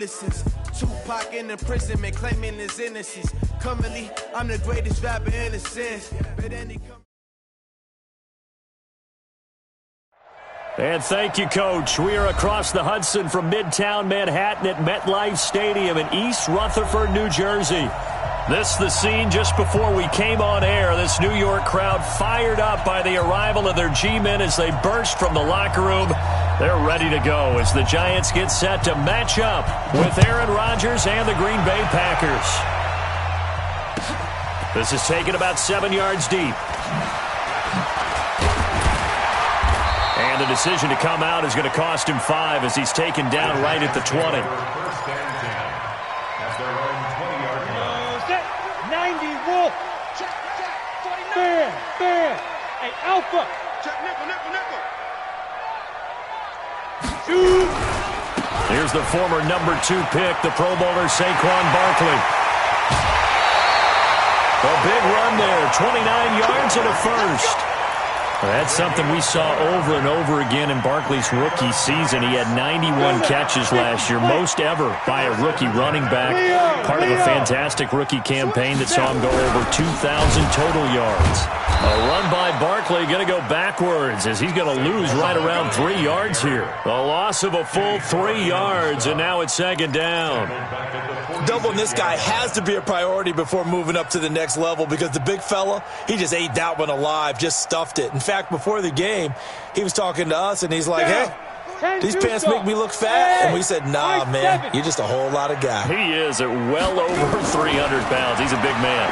innocence. Tupac in imprisonment, claiming his innocence. Currently, I'm the greatest rapper in a sense. And thank you, Coach. We are across the Hudson from Midtown Manhattan at MetLife Stadium in East Rutherford, New Jersey. This is the scene just before we came on air. This New York crowd fired up by the arrival of their G-men as they burst from the locker room. They're ready to go as the Giants get set to match up with Aaron Rodgers and the Green Bay Packers. This is taken about 7 yards deep. And the decision to come out is going to cost him 5 as he's taken down right at the 20. 90 Wolf. Bear. Hey, Alpha. Nickel. Shoot. Here's the former number 2 pick, the Pro Bowler Saquon Barkley. A big run there, 29 yards and a first. That's something we saw over and over again in Barkley's rookie season. He had 91 catches last year, most ever by a rookie running back. Part of a fantastic rookie campaign that saw him go over 2,000 total yards. A run by Barkley going to go backwards as he's going to lose right around 3 yards here. A loss of a full 3 yards, and now it's second down. Doubling this guy has to be a priority before moving up to the next level because the big fella, he just ate that one alive, just stuffed it. In fact, before the game, he was talking to us, and he's like, hey, these pants make me look fat. And we said, nah, man, you're just a whole lot of guy. He is at well over 300 pounds. He's a big man.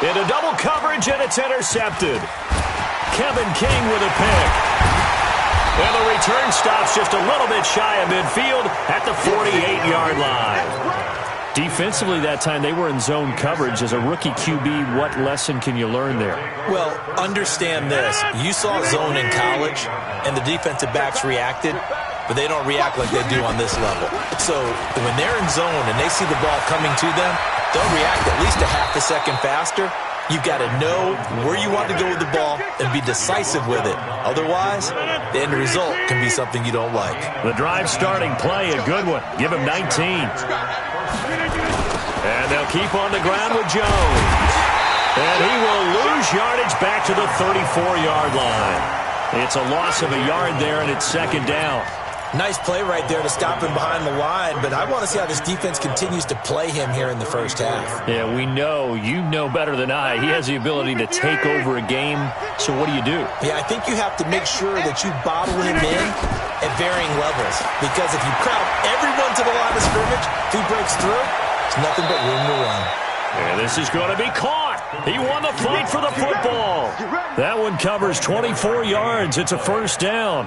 Into double coverage, and it's intercepted. Kevin King with a pick. And the return stops just a little bit shy of midfield at the 48-yard line. Defensively that time, they were in zone coverage. As a rookie QB, what lesson can you learn there? Well, understand this. You saw zone in college, and the defensive backs reacted, but they don't react like they do on this level. So when they're in zone and they see the ball coming to them, they'll react at least a half a second faster. You've got to know where you want to go with the ball and be decisive with it. Otherwise, the end result can be something you don't like. The drive starting play, a good one. Give him 19. And they'll keep on the ground with Jones. And he will lose yardage back to the 34-yard line. It's a loss of a yard there, and it's second down. Nice play right there to stop him behind the line, but I want to see how this defense continues to play him here in the first half. Yeah, we know. You know better than I. He has the ability to take over a game, so what do you do? Yeah, I think you have to make sure that you bottle him in at varying levels, because if you crowd everyone to the line of scrimmage, if he breaks through, it's nothing but room to run. And this is going to be caught. He won the fight for the football. That one covers 24 yards. It's a first down.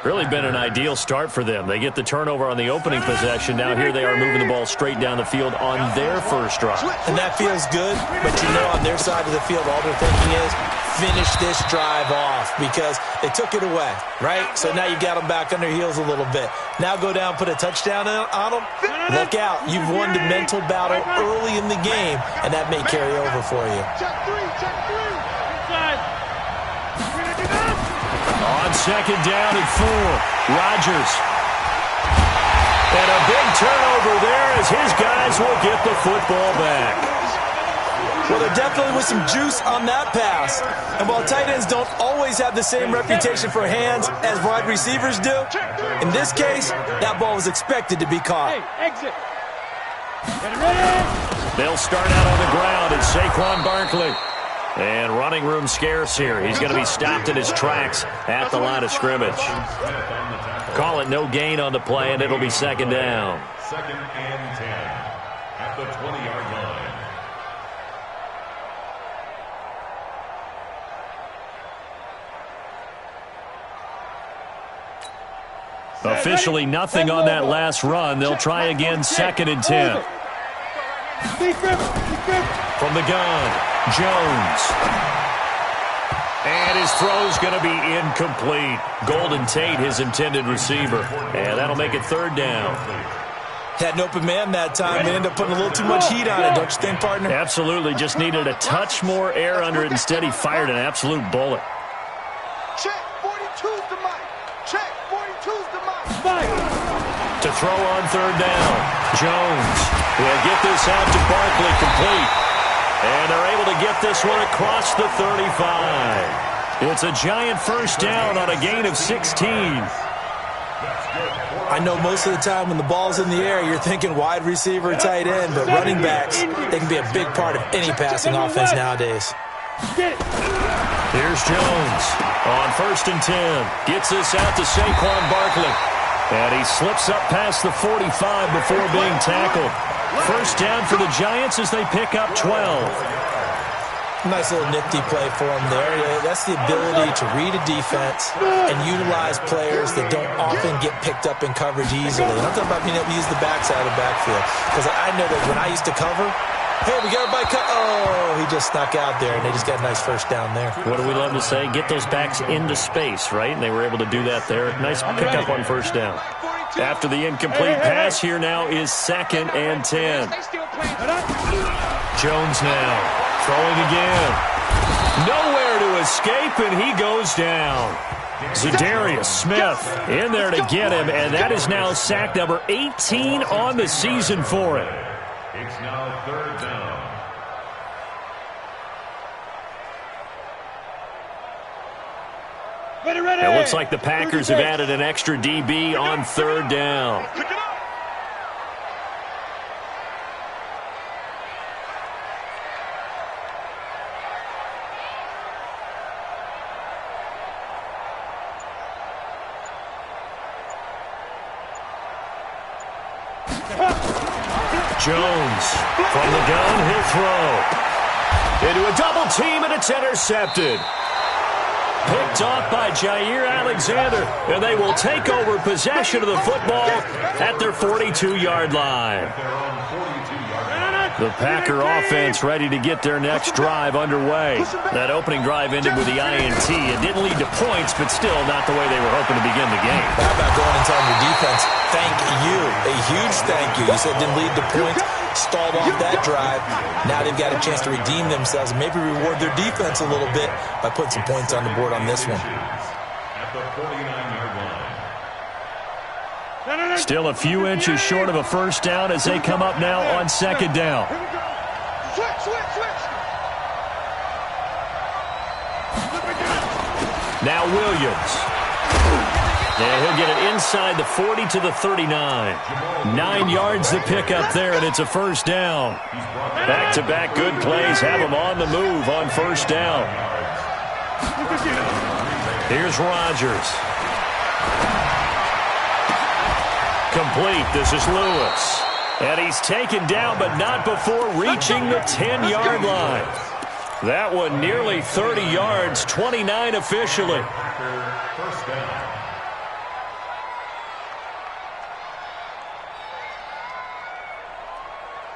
Really been an ideal start for them. They get the turnover on the opening possession. Now here they are moving the ball straight down the field on their first drive. And that feels good, but you know on their side of the field all they're thinking is finish this drive off because they took it away, right? So now you got them back on their heels a little bit. Now go down, put a touchdown on them. Look out. You've won the mental battle early in the game, and that may carry over for you. Check three. Inside. On second down at 4, Rodgers. And a big turnover there as his guys will get the football back. Well, there definitely was some juice on that pass. And while tight ends don't always have the same reputation for hands as wide receivers do, in this case, that ball was expected to be caught. Hey, exit. Ready. They'll start out on the ground. It's Saquon Barkley. And running room scarce here. He's going to be stopped in his tracks at the line of scrimmage. Call it no gain on the play, and it'll be second down. Second and 10 at the 20-yard line. Officially nothing on that last run. They'll try again, second and 10. From the gun, Jones. And his throw's going to be incomplete. Golden Tate, his intended receiver. And that'll make it third down. Had an open man that time. They ended up putting a little too much heat on it, don't you think, partner? Absolutely. Just needed a touch more air under it. Instead, he fired an absolute bullet. Check, 42's the mic. Check, 42's the mic. Spike. to throw on third down. Jones will get this out to Barkley, complete. And they're able to get this one across the 35. It's a giant first down on a gain of 16. I know most of the time when the ball's in the air, you're thinking wide receiver, tight end, but running backs, they can be a big part of any passing offense nowadays. Here's Jones on 1st and 10. Gets this out to Saquon Barkley. And he slips up past the 45 before being tackled. First down for the Giants as they pick up 12. Nice little nifty play for him there. That's the ability to read a defense and utilize players that don't often get picked up in coverage easily. And I'm talking about being able to use the backside of the backfield. Because I know that when I used to cover, hey, we got everybody cut. Oh, he just snuck out there, and they just got a nice first down there. What do we love to say? Get those backs into space, right? And they were able to do that there. Nice pickup on first down. After the incomplete pass, here now is 2nd and 10. Jones now throwing again. Nowhere to escape, and he goes down. Zadarius Smith in there to get him, and that is now sack number 18 on the season for him. It's now 3rd down. It looks like the Packers have added an extra DB on 3rd down. Jones from the gun, he'll throw. Into a double team, and it's intercepted. Picked off by Jair Alexander, and they will take over possession of the football at their 42-yard line. The Packer offense ready to get their next drive underway. That opening drive ended with the INT. It didn't lead to points, but still not the way they were hoping to begin the game. How about going and telling your defense, thank you, a huge thank you. You said it didn't lead to points, stalled off that drive. Now they've got a chance to redeem themselves and maybe reward their defense a little bit by putting some points on the board on this one. At the 49-yard line. Still a few inches short of a first down as they come up now on 2nd down. Now Williams. And he'll get it inside the 40 to the 39. 9 yards to pick up there, and it's a first down. Back-to-back good plays have him on the move on first down. Here's Rodgers. Complete. This is Lewis. And he's taken down, but not before reaching the 10-yard line. That one nearly 30 yards, 29 officially. First down.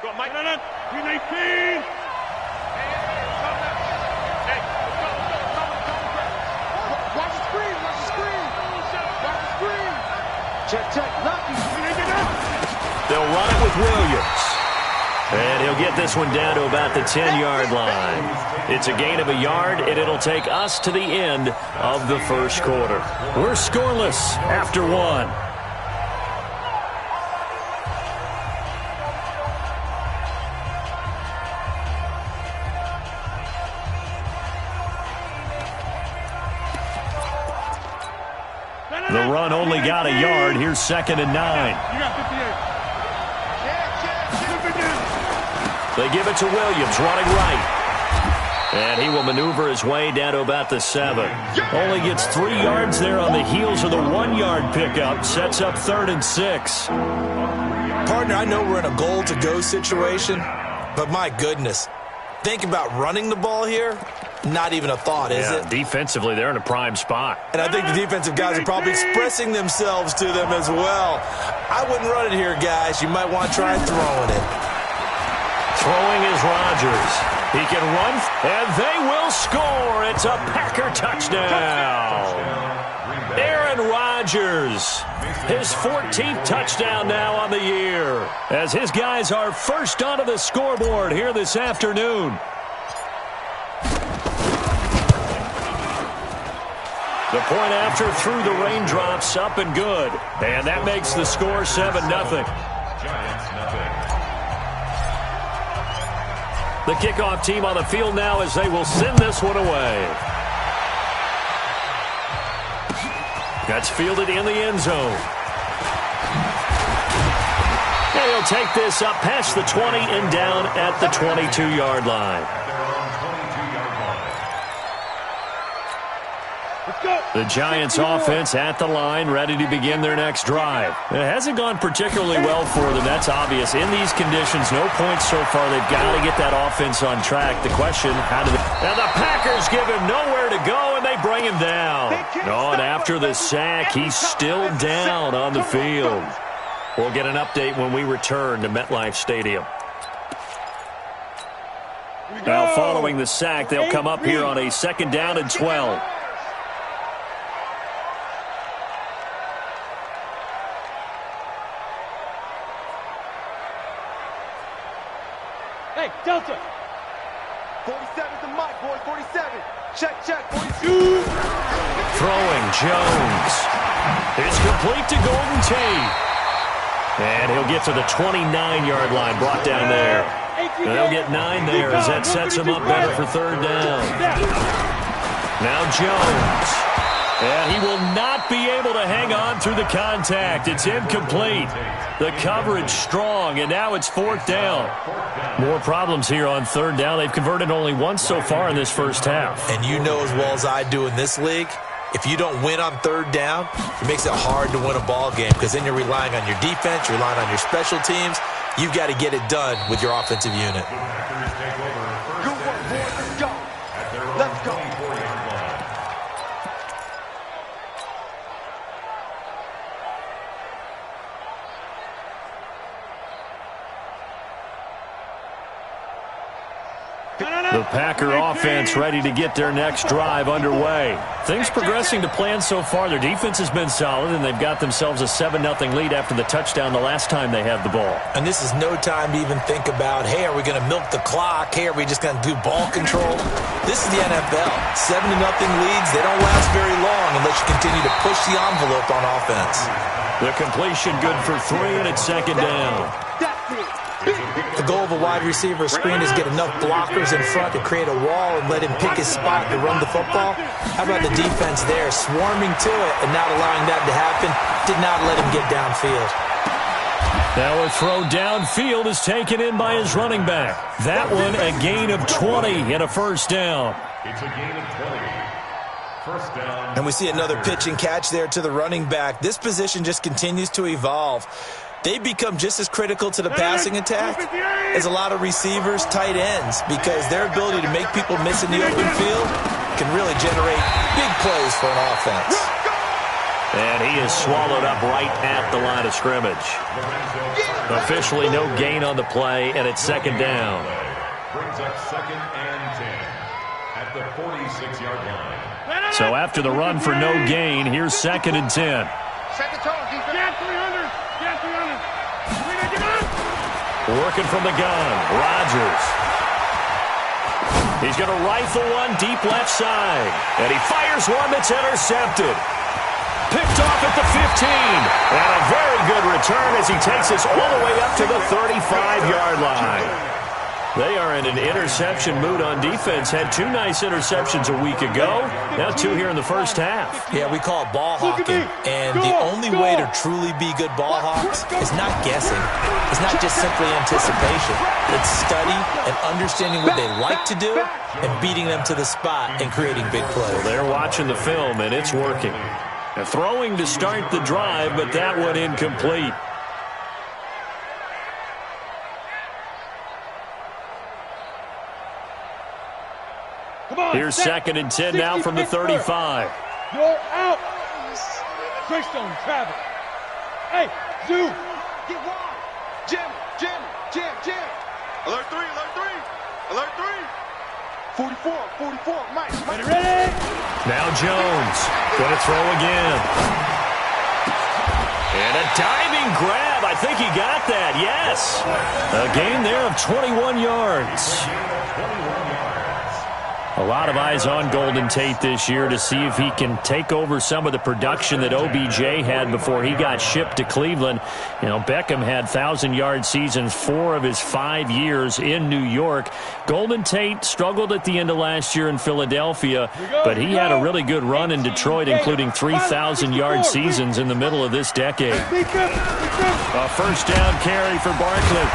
Got Mike Lennon. You need clean. Watch the screen. Watch the screen. Watch the screen. Check. Lucky. They'll run it with Williams. And he'll get this one down to about the 10-yard line. It's a gain of a yard, and it'll take us to the end of the first quarter. We're scoreless after one. The run only got a yard. Here's 2nd and 9. You got 58. They give it to Williams, running right. And he will maneuver his way down to about the 7. Only gets 3 yards there on the heels of the 1-yard pickup. Sets up 3rd and 6. Partner, I know we're in a goal-to-go situation, but my goodness, think about running the ball here. Not even a thought, is it? Defensively, they're in a prime spot. And I think the defensive guys are probably expressing themselves to them as well. I wouldn't run it here, guys. You might want to try throwing it. Throwing is Rodgers. He can run, and they will score. It's a Packer touchdown. Aaron Rodgers, his 14th touchdown now on the year, as his guys are first onto the scoreboard here this afternoon. The point after through the raindrops, up and good. And that makes the score 7-0. Giants nothing. The kickoff team on the field now as they will send this one away. That's fielded in the end zone. And he'll take this up past the 20 and down at the 22-yard line. The Giants offense at the line, ready to begin their next drive. It hasn't gone particularly well for them. That's obvious. In these conditions, no points so far. They've got to get that offense on track. The question, how do they... And the Packers give him nowhere to go, and they bring him down. Oh, and after the sack, he's still down on the field. We'll get an update when we return to MetLife Stadium. Now, following the sack, they'll come up here on a 2nd down and 12. Hey, Delta. 47's the mic, boy. 47. Check. 42. Throwing Jones. It's complete to Golden Tate. And he'll get to the 29-yard line, brought down there. And they'll get 9 there as that sets him up better for 3rd down. Now Jones. And he will not be able to hang on through the contact. It's incomplete. The coverage strong, and now it's 4th down. More problems here on 3rd down. They've converted only once so far in this first half. And you know as well as I do in this league, if you don't win on 3rd down, it makes it hard to win a ball game because then you're relying on your defense, you're relying on your special teams. You've got to get it done with your offensive unit. Good work, boys. Let's go. Let's go. The Packer offense ready to get their next drive underway. Things progressing to plan so far. Their defense has been solid, and they've got themselves a 7-0 lead after the touchdown the last time they had the ball. And this is no time to even think about, hey, are we going to milk the clock? Hey, are we just going to do ball control? This is the NFL. 7-0 leads, they don't last very long unless you continue to push the envelope on offense. The completion good for 3, and it's 2nd down. The goal of a wide receiver screen is get enough blockers in front to create a wall and let him pick his spot to run the football. How about the defense there, swarming to it and not allowing that to happen? Did not let him get downfield. Now a throw downfield is taken in by his running back. That one a gain of 20 and a 1st down. It's a gain of 20. 1st down. And we see another pitch and catch there to the running back. This position just continues to evolve. They become just as critical to the passing attack as a lot of receivers, tight ends, because their ability to make people miss in the open field can really generate big plays for an offense. And he is swallowed up right at the line of scrimmage. Officially no gain on the play, and it's 2nd down. Brings up 2nd and 10 at the 46-yard line. So after the run for no gain, here's 2nd and 10. Set the tone, defense. Get 300. Get 300. Working from the gun, Rodgers. He's going to rifle one deep left side. And he fires one that's intercepted. Picked off at the 15. And a very good return as he takes us all the way up to the 35-yard line. They are in an interception mood on defense. Had 2 nice interceptions a week ago. Now 2 here in the first half. Yeah, we call it ball hawking. And the only way to truly be good ball hawks is not guessing. It's not just simply anticipation. It's study and understanding what they like to do and beating them to the spot and creating big plays. Well, they're watching the film, and it's working. Now, throwing to start the drive, but that one incomplete. Here's 2nd and 10 now from the 35. You're out. Greystone, Travis. Hey, Zoo. Get wide. Jim. Alert 3. Alert 3. 44, Mike. Ready? Now Jones. Going to throw again. And a diving grab. I think he got that. Yes. A gain there of 21 yards. A lot of eyes on Golden Tate this year to see if he can take over some of the production that OBJ had before he got shipped to Cleveland. You know, Beckham had 1,000-yard seasons 4 of his 5 years in New York. Golden Tate struggled at the end of last year in Philadelphia, but he had a really good run in Detroit, including 3,000-yard seasons in the middle of this decade. A first down carry for Barkley.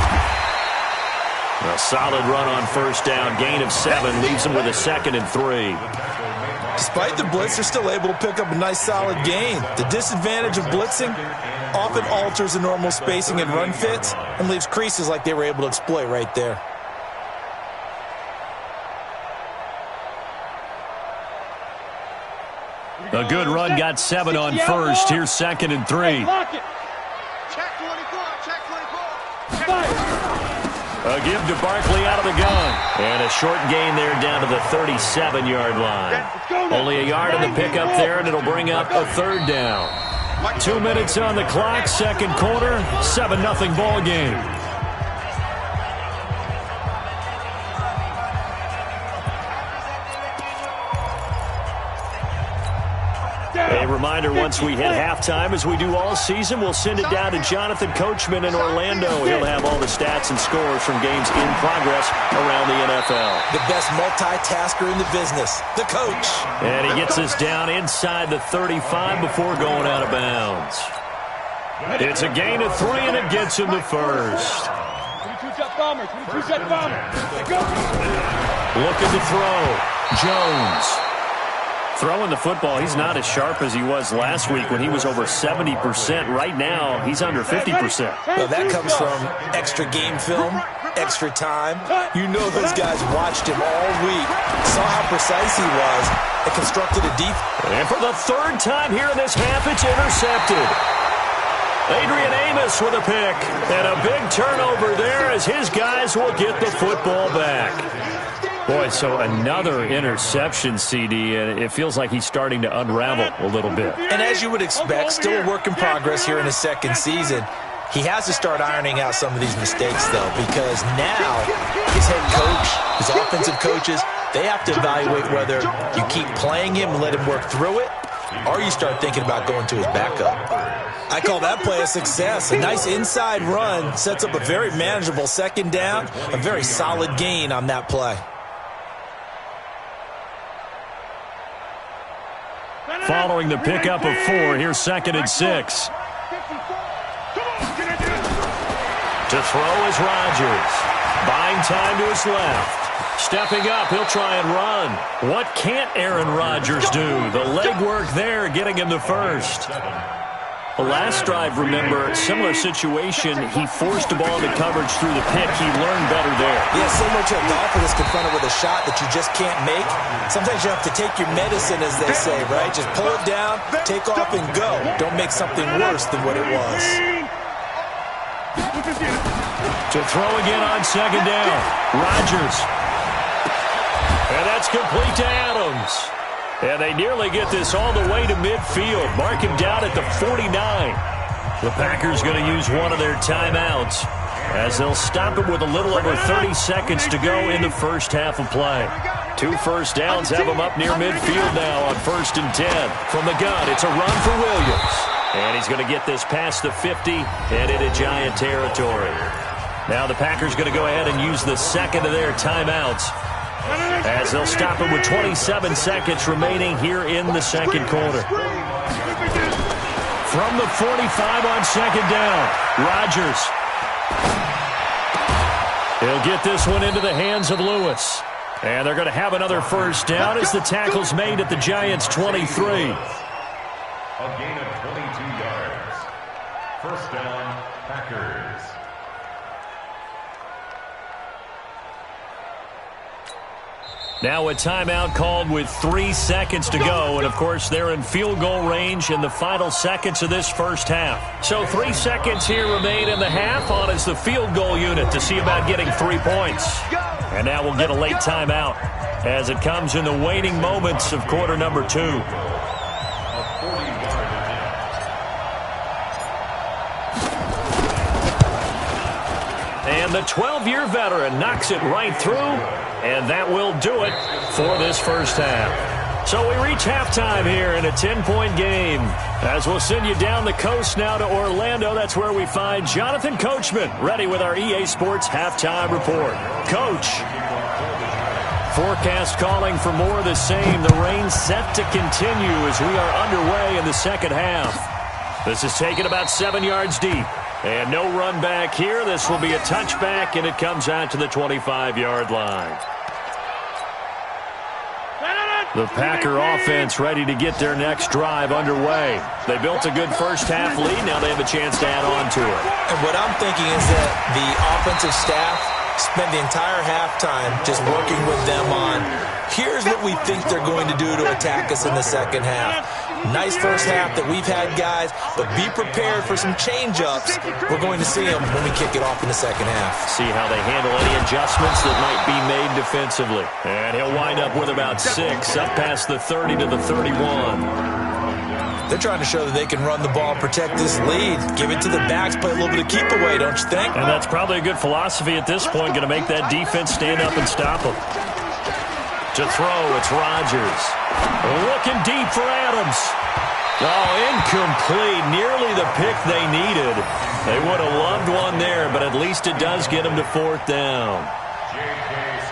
A solid run on first down. Gain of 7 leaves him with a 2nd and 3. Despite the blitz, they're still able to pick up a nice solid gain. The disadvantage of blitzing often alters the normal spacing and run fits and leaves creases like they were able to exploit right there. A good run, got 7 on first. Here's 2nd and 3. Check 24, check 24. A give to Barkley out of the gun. And a short gain there down to the 37-yard line. Only a yard in the pickup there, and it'll bring up a 3rd down. 2 minutes on the clock, 2nd quarter, 7-0 ball game. A reminder, once we hit halftime, as we do all season, we'll send it down to Jonathan Coachman in Orlando. He'll have all the stats and scores from games in progress around the NFL. The best multitasker in the business, the coach. And he gets us down inside the 35 before going out of bounds. It's a gain of 3, and it gets him to first. 22-set bomber, 22-set bomber. Looking to throw. Jones. Throwing the football, he's not as sharp as he was last week when he was over 70%. Right now, he's under 50%. Well, that comes from extra game film, extra time. You know those guys watched him all week, saw how precise he was, and constructed a defense. And for the 3rd time here in this half, it's intercepted. Adrian Amos with a pick. And a big turnover there as his guys will get the football back. Boy, so another interception, CD, and it feels like he's starting to unravel a little bit. And as you would expect, still a work in progress here in his 2nd season. He has to start ironing out some of these mistakes, though, because now his head coach, his offensive coaches, they have to evaluate whether you keep playing him and let him work through it, or you start thinking about going to his backup. I call that play a success. A nice inside run sets up a very manageable 2nd down, a very solid gain on that play. Following the pickup of 4, here's 2nd and 6. To throw is Rodgers. Buying time to his left. Stepping up, he'll try and run. What can't Aaron Rodgers do? The legwork there, getting him to first. The last drive, remember, similar situation. He forced the ball into coverage through the pick. He learned better there. Yeah, similar to a golfer that's confronted with a shot that you just can't make. Sometimes you have to take your medicine, as they say, right? Just pull it down, take off, and go. Don't make something worse than what it was. To throw again on 2nd down. Rodgers. And that's complete to Adams. And they nearly get this all the way to midfield. Mark him down at the 49. The Packers going to use one of their timeouts as they'll stop it with a little over 30 seconds to go in the first half of play. 2 first downs have them up near midfield now on 1st and 10. From the gun, it's a run for Williams. And he's going to get this past the 50 and into Giant territory. Now the Packers going to go ahead and use the 2nd of their timeouts as they'll stop it with 27 seconds remaining here in the 2nd quarter. From the 45 on 2nd down, Rodgers. He'll get this one into the hands of Lewis. And they're going to have another first down as the tackle's made at the Giants' 23. A gain of 22 yards. First down, Packers. Now a timeout called with 3 seconds to go. And, of course, they're in field goal range in the final seconds of this first half. So 3 seconds here remain in the half on as the field goal unit to see about getting 3 points. And now we'll get a late timeout as it comes in the waning moments of quarter number 2. And the 12-year veteran knocks it right through, and that will do it for this first half. So we reach halftime here in a 10-point game. As we'll send you down the coast now to Orlando, that's where we find Jonathan Coachman, ready with our EA Sports halftime report. Coach. Forecast calling for more of the same. The rain set to continue as we are underway in the second half. This is taken about 7 yards deep. And no run back here. This will be a touchback, and it comes out to the 25-yard line. The Packer offense ready to get their next drive underway. They built a good first-half lead. Now they have a chance to add on to it. And what I'm thinking is that the offensive staff spent the entire halftime just working with them on, here's what we think they're going to do to attack us in the second half. Nice first half that we've had, guys, but be prepared for some change-ups. We're going to see them when we kick it off in the second half. See how they handle any adjustments that might be made defensively. And he'll wind up with about 6, up past the 30 to the 31. They're trying to show that they can run the ball, protect this lead, give it to the backs, play a little bit of keep away, don't you think? And that's probably a good philosophy at this point, going to make that defense stand up and stop them. To throw, it's Rodgers. Looking deep for Adams. Oh, incomplete. Nearly the pick they needed. They would have loved one there, but at least it does get them to 4th down.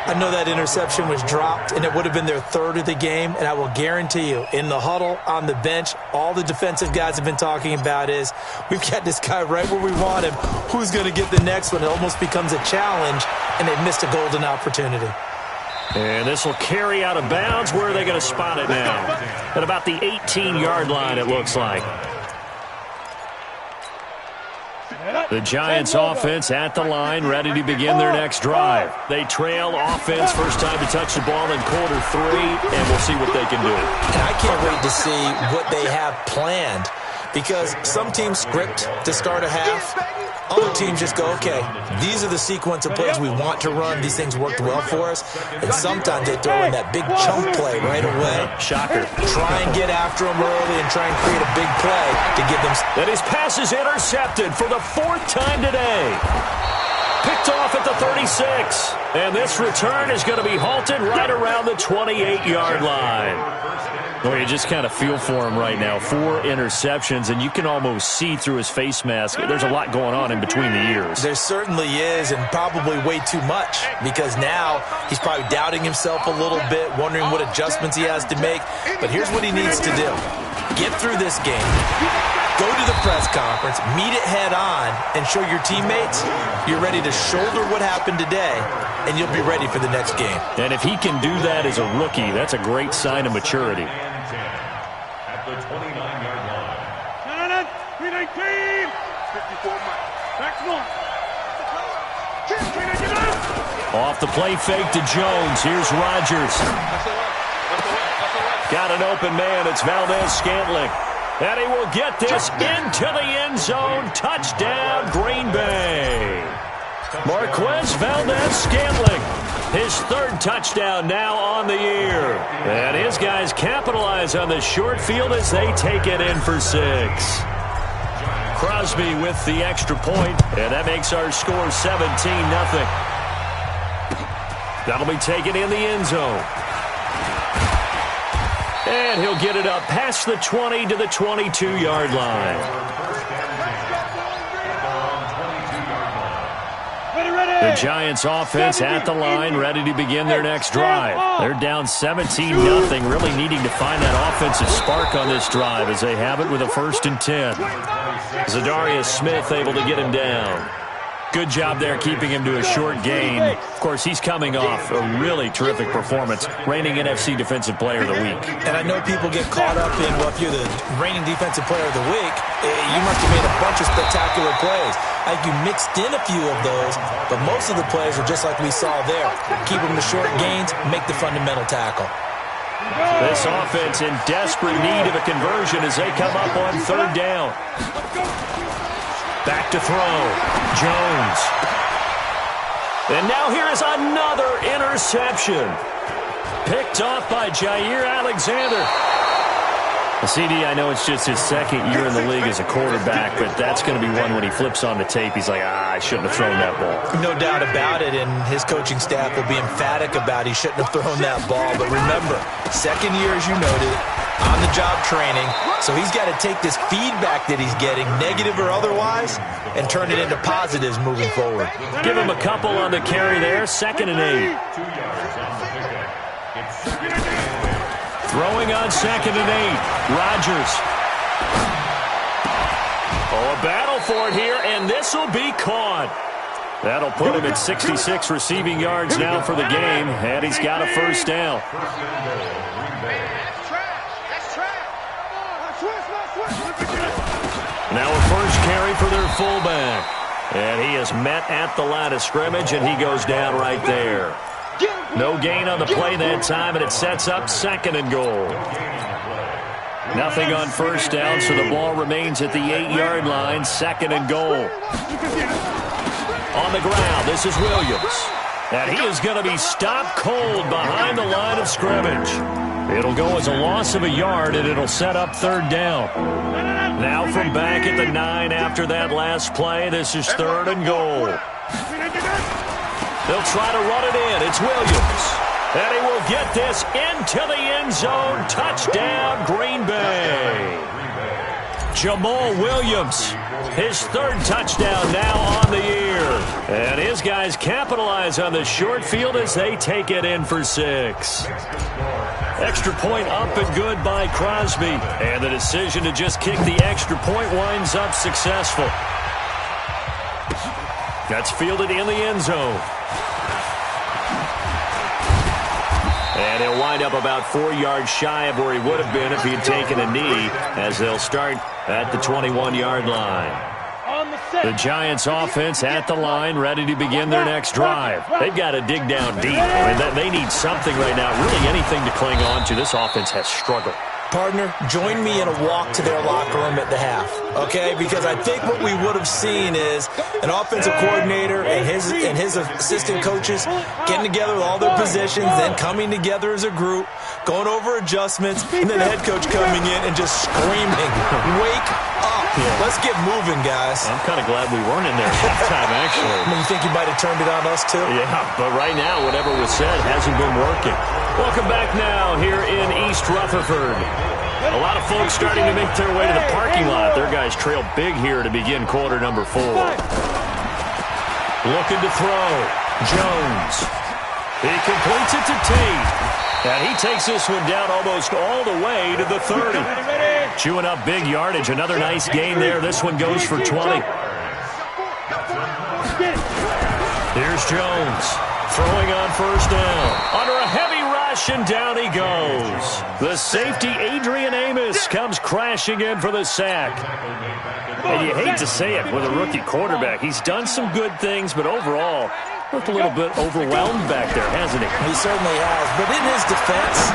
I know that interception was dropped, and it would have been their 3rd of the game, and I will guarantee you, in the huddle, on the bench, all the defensive guys have been talking about is, we've got this guy right where we want him. Who's going to get the next one? It almost becomes a challenge, and they've missed a golden opportunity. And this will carry out of bounds. Where are they going to spot it now? At about the 18-yard line, it looks like. The Giants offense at the line, ready to begin their next drive. They trail offense, first time to touch the ball in quarter 3, and we'll see what they can do. And I can't wait to see what they have planned, because some teams script to start a half. Other teams just go, okay, these are the sequence of plays we want to run. These things worked well for us. And sometimes they throw in that big chunk play right away. Shocker. Try and get after them early and try and create a big play to give them. And his pass is intercepted for the 4th time today. Picked off at the 36. And this return is going to be halted right around the 28-yard line. Well, you just kind of feel for him right now. 4 interceptions, and you can almost see through his face mask. There's a lot going on in between the ears. There certainly is, and probably way too much, because now he's probably doubting himself a little bit, wondering what adjustments he has to make. But here's what he needs to do. Get through this game. Go to the press conference, meet it head on, and show your teammates you're ready to shoulder what happened today, and you'll be ready for the next game. And if he can do that as a rookie, that's a great sign of maturity. At the 29-yard line. 319! 54 maximum. Off the play fake to Jones. Here's Rodgers. Got an open man. It's Valdez-Scantling. And he will get this into the end zone. Touchdown, Green Bay. Marquez Valdez-Scantling. His 3rd touchdown now on the year. And his guys capitalize on the short field as they take it in for 6. Crosby with the extra point, and that makes our score 17-0. That'll be taken in the end zone. And he'll get it up past the 20 to the 22-yard line. The Giants offense at the line, ready to begin their next drive. They're down 17-0, really needing to find that offensive spark on this drive as they have it with a 1st and 10. Zadarius Smith able to get him down. Good job there keeping him to a short gain. Of course, he's coming off a really terrific performance, reigning NFC Defensive Player of the Week. And I know people get caught up in, well, if you're the reigning Defensive Player of the Week, you must have made a bunch of spectacular plays. I think you mixed in a few of those, but most of the plays are just like we saw there. Keep them to short gains, make the fundamental tackle. This offense in desperate need of a conversion as they come up on 3rd down. Back to throw. Jones. And now here is another interception. Picked off by Jair Alexander. CD, I know it's just his second year in the league as a quarterback, but that's going to be one when he flips on the tape. He's like, I shouldn't have thrown that ball. No doubt about it, and his coaching staff will be emphatic about he shouldn't have thrown that ball. But remember, second year, as you noted, on-the-job training, so he's got to take this feedback that he's getting, negative or otherwise, and turn it into positives moving forward. Give him a couple on the carry there, 2nd and 8. 2 yards on the pickup. It's 2nd and 8. Throwing on 2nd and 8. Rodgers. Oh, a battle for it here, and this will be caught. That'll put him at 66 receiving yards now for the game, and he's got a first down. Now a first carry for their fullback. And he is met at the line of scrimmage, and he goes down right there. No gain on the play that time, and it sets up 2nd and goal. Nothing on first down, so the ball remains at the 8-yard line, 2nd and goal. On the ground, this is Williams. And he is going to be stopped cold behind the line of scrimmage. It'll go as a loss of a yard, and it'll set up 3rd down. Now from back at the 9 after that last play, this is 3rd and goal. They'll try to run it in. It's Williams. And he will get this into the end zone. Touchdown, Green Bay. Jamal Williams, his 3rd touchdown now on the year. And his guys capitalize on the short field as they take it in for 6. Extra point up and good by Crosby. And the decision to just kick the extra point winds up successful. That's fielded in the end zone. And he'll wind up about 4 yards shy of where he would have been if he had taken a knee, as they'll start at the 21-yard line. The Giants offense at the line, ready to begin their next drive. They've got to dig down deep. I mean, they need something right now, really anything to cling on to. This offense has struggled. Partner, join me in a walk to their locker room at the half, okay? Because I think what we would have seen is an offensive coordinator and his assistant coaches getting together with all their positions, then coming together as a group, going over adjustments, and then the head coach coming in and just screaming, wake up. Yeah. Let's get moving, guys. I'm kind of glad we weren't in there at halftime, actually. You think you might have turned it on us, too? Yeah, but right now, whatever was said hasn't been working. Welcome back now here in East Rutherford. A lot of folks starting to make their way to the parking lot. Their guys trail big here to begin quarter number 4. Looking to throw. Jones. He completes it to Tate. And he takes this one down almost all the way to the 30. Chewing up big yardage. Another nice gain there. This one goes for 20. Here's Jones. Throwing on first down. Under a heavy rush, and down he goes. The safety, Adrian Amos, comes crashing in for the sack. And you hate to say it with a rookie quarterback. He's done some good things, but overall, looked a little bit overwhelmed back there, hasn't he? He certainly has. But in his defense,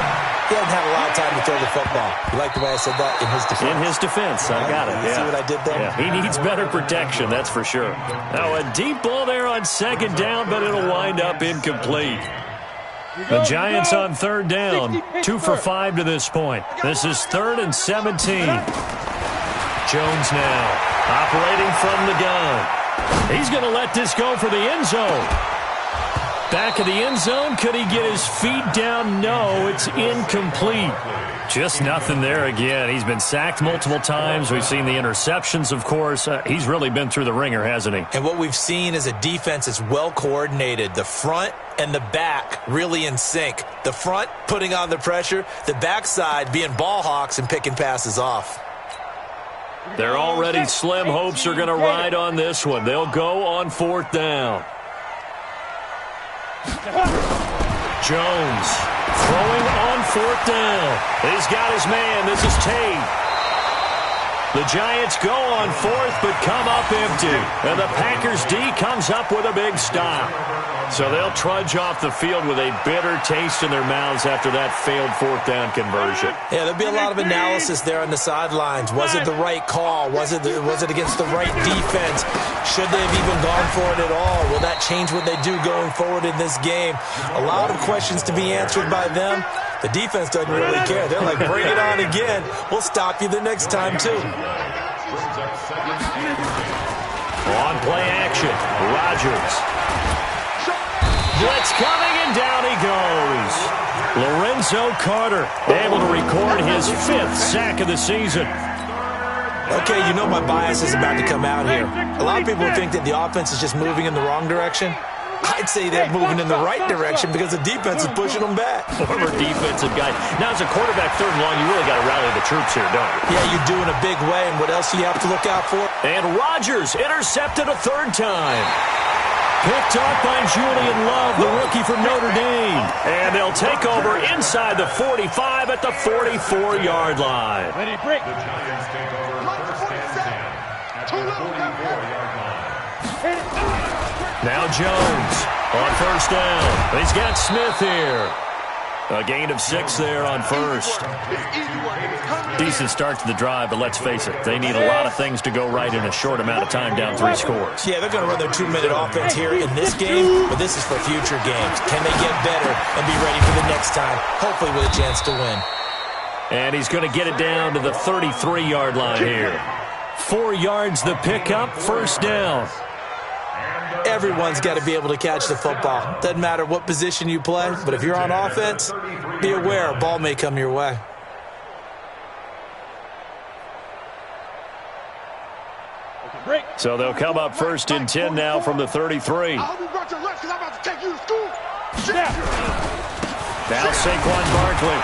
he hasn't had a lot of time to throw the football. You like the way I said that? In his defense. In his defense. I got it. You see what I did there? Yeah. He needs better protection, that's for sure. Now a deep ball there on 2nd down, but it'll wind up incomplete. The Giants on 3rd down. 2 for 5 to this point. This is 3rd and 17. Jones now operating from the gun. He's going to let this go for the end zone. Back of the end zone. Could he get his feet down? No, it's incomplete. Just nothing there again. He's been sacked multiple times. We've seen the interceptions, of course. He's really been through the ringer, hasn't he? And what we've seen is a defense that's well coordinated. The front and the back really in sync. The front putting on the pressure. The backside being ball hawks and picking passes off. They're already slim hopes are going to ride on this one. They'll go on 4th down. Jones throwing on 4th down. He's got his man. This is Tate. The Giants go on 4th but come up empty. And the Packers D comes up with a big stop. So they'll trudge off the field with a bitter taste in their mouths after that failed 4th down conversion. Yeah, there'll be a lot of analysis there on the sidelines. Was it the right call? Was it against the right defense? Should they have even gone for it at all? Will that change what they do going forward in this game? A lot of questions to be answered by them. The defense doesn't really care. They're like, bring it on again. We'll stop you the next time, too. On play action, Rodgers. Blitz coming, and down he goes. Lorenzo Carter able to record his 5th sack of the season. Okay, you know my bias is about to come out here. A lot of people think that the offense is just moving in the wrong direction. I'd say they're moving in the right direction because the defense is pushing them back. Former defensive guy. Now, as a quarterback, 3rd and long, you really got to rally the troops here, don't you? Yeah, you do in a big way, and what else do you have to look out for? And Rodgers intercepted a 3rd time. Picked off by Julian Love, the rookie from Notre Dame. And they'll take over inside the 45 at the 44-yard line. Ready, break. The Giants take over 1st and 10 at the 44-yard line. Now Jones on 1st down. He's got Smith here. A gain of 6 there on 1st. Decent start to the drive, but let's face it, they need a lot of things to go right in a short amount of time, down 3 scores. Yeah, they're going to run their 2-minute offense here in this game, but this is for future games. Can they get better and be ready for the next time, hopefully with a chance to win? And he's going to get it down to the 33-yard line here. 4 yards the pickup, 1st down. Everyone's got to be able to catch the football. Doesn't matter what position you play, but if you're on offense, be aware a ball may come your way. So they'll come up 1st and 10 now from the 33. I hope you brought your lunch because I'm about to take you to school. Now Saquon Barkley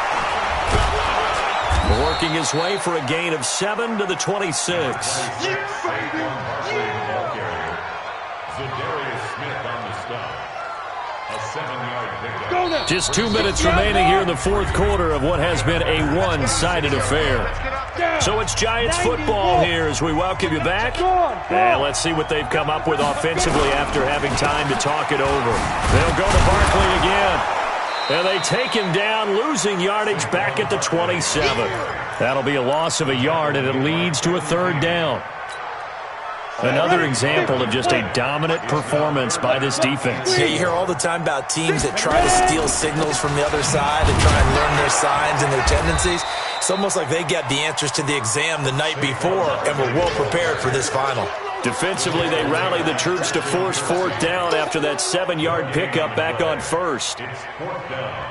working his way for a gain of 7 to the 26. Just 2 minutes remaining here in the 4th quarter of what has been a one-sided affair. So it's Giants football here as we welcome you back. And let's see what they've come up with offensively after having time to talk it over. They'll go to Barkley again. And they take him down, losing yardage back at the 27. That'll be a loss of a yard, and it leads to a 3rd down. Another example of just a dominant performance by this defense. Yeah, you hear all the time about teams that try to steal signals from the other side and try and learn their signs and their tendencies. It's almost like they got the answers to the exam the night before and were well prepared for this final. Defensively, they rally the troops to force 4th down after that 7-yard pickup back on 1st. It's 4th down.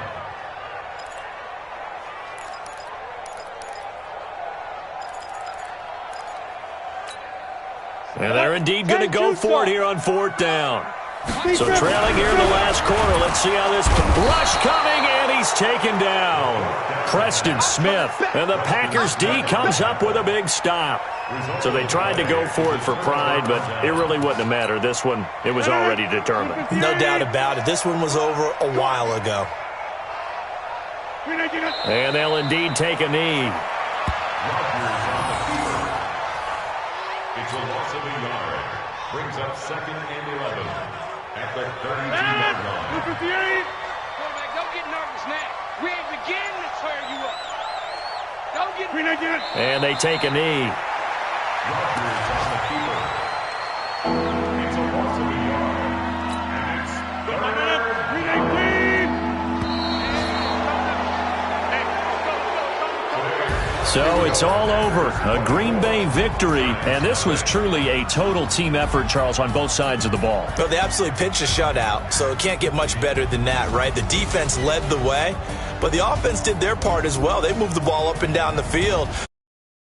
And they're indeed going to go for it here on 4th down. So trailing here in the last quarter. Let's see how this rush coming, and he's taken down. Preston Smith, and the Packers D comes up with a big stop. So they tried to go for it for pride, but it really wouldn't have mattered. This one, it was already determined. No doubt about it. This one was over a while ago. And they'll indeed take a knee. It's a loss of a yard. Brings up 2nd and 11 at the 32-yard line. Quarterback, don't get nervous now. We ain't beginning to tear you up. Don't get nervous. And they take a knee. Rodgers on the keeper. It's a loss of a yard. And it's 3rd. So it's all over. A Green Bay victory, and this was truly a total team effort, Charles, on both sides of the ball. Well, they absolutely pitched a shutout, so it can't get much better than that, right? The defense led the way, but the offense did their part as well. They moved the ball up and down the field.